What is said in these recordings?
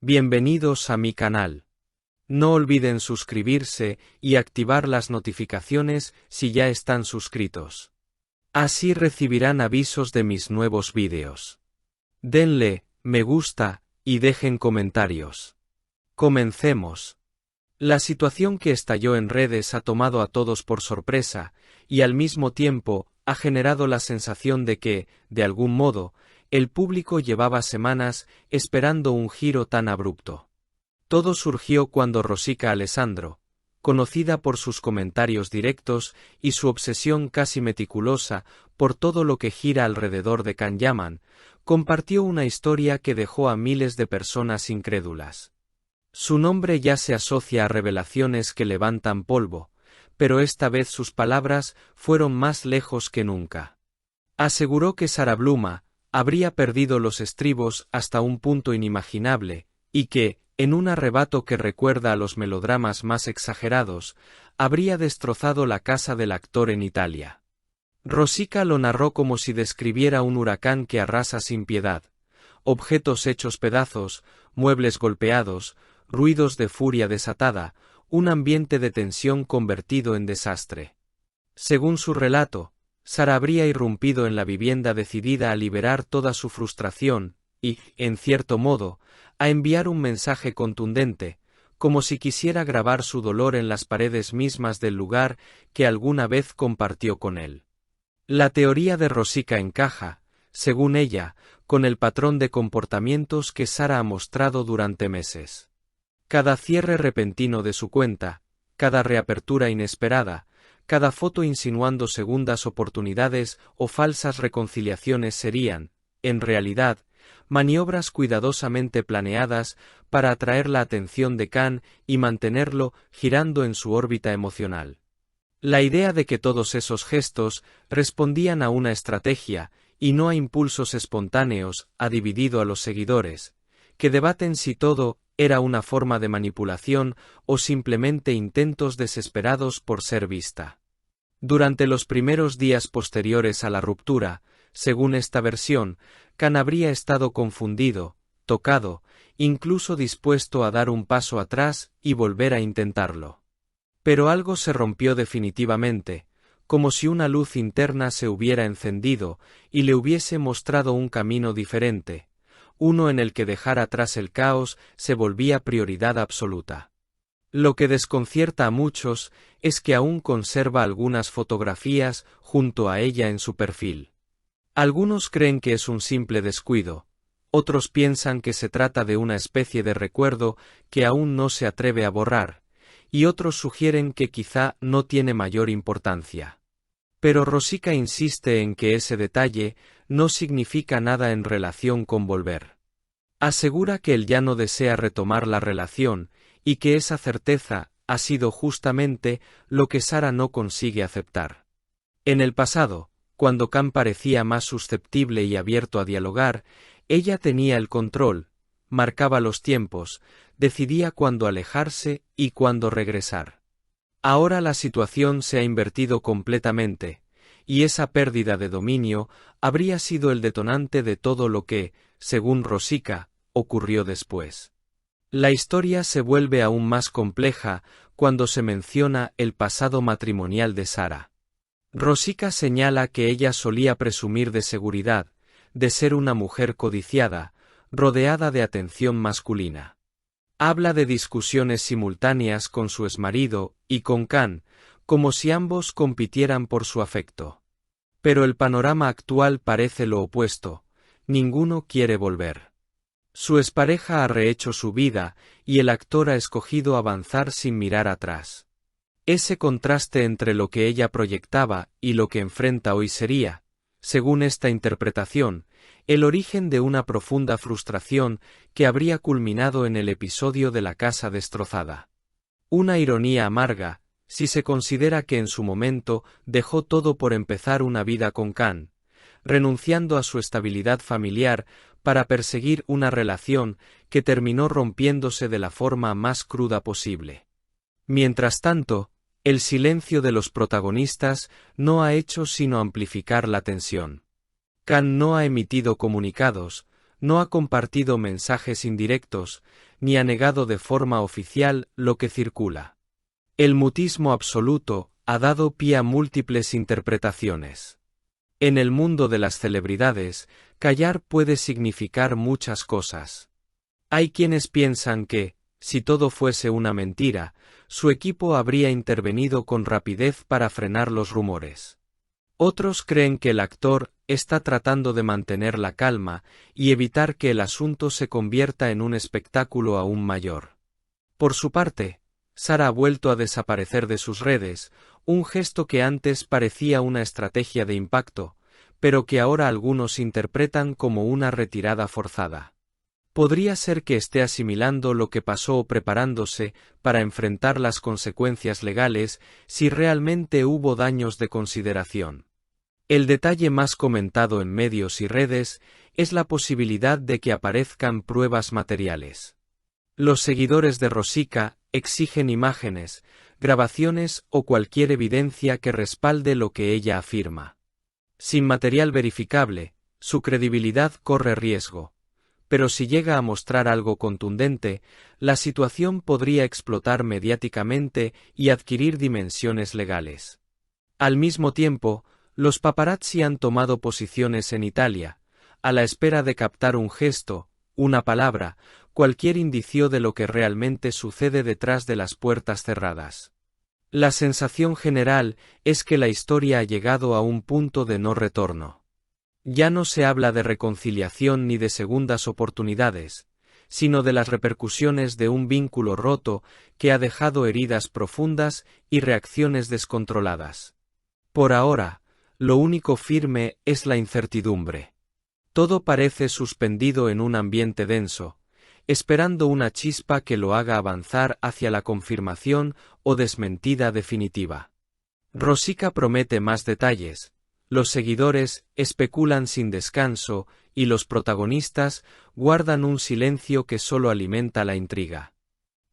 Bienvenidos a mi canal. No olviden suscribirse y activar las notificaciones si ya están suscritos. Así recibirán avisos de mis nuevos vídeos. Denle me gusta y dejen comentarios. Comencemos. La situación que estalló en redes ha tomado a todos por sorpresa, y al mismo tiempo ha generado la sensación de que, de algún modo, el público llevaba semanas esperando un giro tan abrupto. Todo surgió cuando Rosika Alessandro, conocida por sus comentarios directos y su obsesión casi meticulosa por todo lo que gira alrededor de Can Yaman, compartió una historia que dejó a miles de personas incrédulas. Su nombre ya se asocia a revelaciones que levantan polvo, pero esta vez sus palabras fueron más lejos que nunca. Aseguró que Sara Bluma habría perdido los estribos hasta un punto inimaginable, y que, en un arrebato que recuerda a los melodramas más exagerados, habría destrozado la casa del actor en Italia. Rosika lo narró como si describiera un huracán que arrasa sin piedad: objetos hechos pedazos, muebles golpeados, ruidos de furia desatada, un ambiente de tensión convertido en desastre. Según su relato, Sara habría irrumpido en la vivienda decidida a liberar toda su frustración y, en cierto modo, a enviar un mensaje contundente, como si quisiera grabar su dolor en las paredes mismas del lugar que alguna vez compartió con él. La teoría de Rosika encaja, según ella, con el patrón de comportamientos que Sara ha mostrado durante meses. Cada cierre repentino de su cuenta, cada reapertura inesperada, cada foto insinuando segundas oportunidades o falsas reconciliaciones serían, en realidad, maniobras cuidadosamente planeadas para atraer la atención de Can y mantenerlo girando en su órbita emocional. La idea de que todos esos gestos respondían a una estrategia y no a impulsos espontáneos ha dividido a los seguidores, que debaten si todo era una forma de manipulación o simplemente intentos desesperados por ser vista. Durante los primeros días posteriores a la ruptura, según esta versión, Can habría estado confundido, tocado, incluso dispuesto a dar un paso atrás y volver a intentarlo. Pero algo se rompió definitivamente, como si una luz interna se hubiera encendido y le hubiese mostrado un camino diferente, uno en el que dejar atrás el caos se volvía prioridad absoluta. Lo que desconcierta a muchos es que aún conserva algunas fotografías junto a ella en su perfil. Algunos creen que es un simple descuido, otros piensan que se trata de una especie de recuerdo que aún no se atreve a borrar, y otros sugieren que quizá no tiene mayor importancia. Pero Rosika insiste en que ese detalle no significa nada en relación con volver. Asegura que él ya no desea retomar la relación, y que esa certeza ha sido justamente lo que Sara no consigue aceptar. En el pasado, cuando Can parecía más susceptible y abierto a dialogar, ella tenía el control, marcaba los tiempos, decidía cuándo alejarse y cuándo regresar. Ahora la situación se ha invertido completamente, y esa pérdida de dominio habría sido el detonante de todo lo que, según Rosika, ocurrió después. La historia se vuelve aún más compleja cuando se menciona el pasado matrimonial de Sara. Rosika señala que ella solía presumir de seguridad, de ser una mujer codiciada, rodeada de atención masculina. Habla de discusiones simultáneas con su exmarido y con Can, como si ambos compitieran por su afecto. Pero el panorama actual parece lo opuesto: ninguno quiere volver. Su expareja ha rehecho su vida y el actor ha escogido avanzar sin mirar atrás. Ese contraste entre lo que ella proyectaba y lo que enfrenta hoy sería, según esta interpretación, el origen de una profunda frustración que habría culminado en el episodio de la casa destrozada. Una ironía amarga, si se considera que en su momento dejó todo por empezar una vida con Can, renunciando a su estabilidad familiar para perseguir una relación que terminó rompiéndose de la forma más cruda posible. Mientras tanto, el silencio de los protagonistas no ha hecho sino amplificar la tensión. Can no ha emitido comunicados, no ha compartido mensajes indirectos, ni ha negado de forma oficial lo que circula. El mutismo absoluto ha dado pie a múltiples interpretaciones. En el mundo de las celebridades, callar puede significar muchas cosas. Hay quienes piensan que, si todo fuese una mentira, su equipo habría intervenido con rapidez para frenar los rumores. Otros creen que el actor está tratando de mantener la calma y evitar que el asunto se convierta en un espectáculo aún mayor. Por su parte, Sara ha vuelto a desaparecer de sus redes, un gesto que antes parecía una estrategia de impacto, pero que ahora algunos interpretan como una retirada forzada. Podría ser que esté asimilando lo que pasó o preparándose para enfrentar las consecuencias legales si realmente hubo daños de consideración. El detalle más comentado en medios y redes es la posibilidad de que aparezcan pruebas materiales. Los seguidores de Rosica exigen imágenes, grabaciones o cualquier evidencia que respalde lo que ella afirma. Sin material verificable, su credibilidad corre riesgo. Pero si llega a mostrar algo contundente, la situación podría explotar mediáticamente y adquirir dimensiones legales. Al mismo tiempo, los paparazzi han tomado posiciones en Italia, a la espera de captar un gesto, una palabra, cualquier indicio de lo que realmente sucede detrás de las puertas cerradas. La sensación general es que la historia ha llegado a un punto de no retorno. Ya no se habla de reconciliación ni de segundas oportunidades, sino de las repercusiones de un vínculo roto que ha dejado heridas profundas y reacciones descontroladas. Por ahora, lo único firme es la incertidumbre. Todo parece suspendido en un ambiente denso, esperando una chispa que lo haga avanzar hacia la confirmación o desmentida definitiva. Rosica promete más detalles. Los seguidores especulan sin descanso y los protagonistas guardan un silencio que solo alimenta la intriga.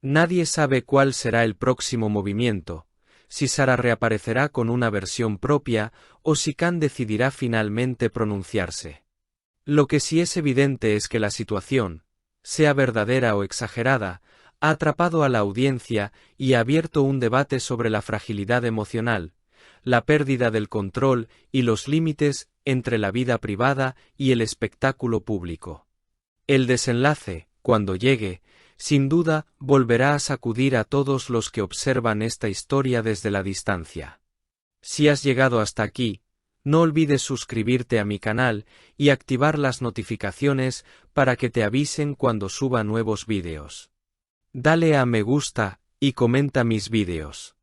Nadie sabe cuál será el próximo movimiento, si Sara reaparecerá con una versión propia o si Khan decidirá finalmente pronunciarse. Lo que sí es evidente es que la situación, sea verdadera o exagerada, ha atrapado a la audiencia y ha abierto un debate sobre la fragilidad emocional, la pérdida del control y los límites entre la vida privada y el espectáculo público. El desenlace, cuando llegue, sin duda volverá a sacudir a todos los que observan esta historia desde la distancia. Si has llegado hasta aquí, no olvides suscribirte a mi canal y activar las notificaciones para que te avisen cuando suba nuevos vídeos. Dale a me gusta y comenta mis vídeos.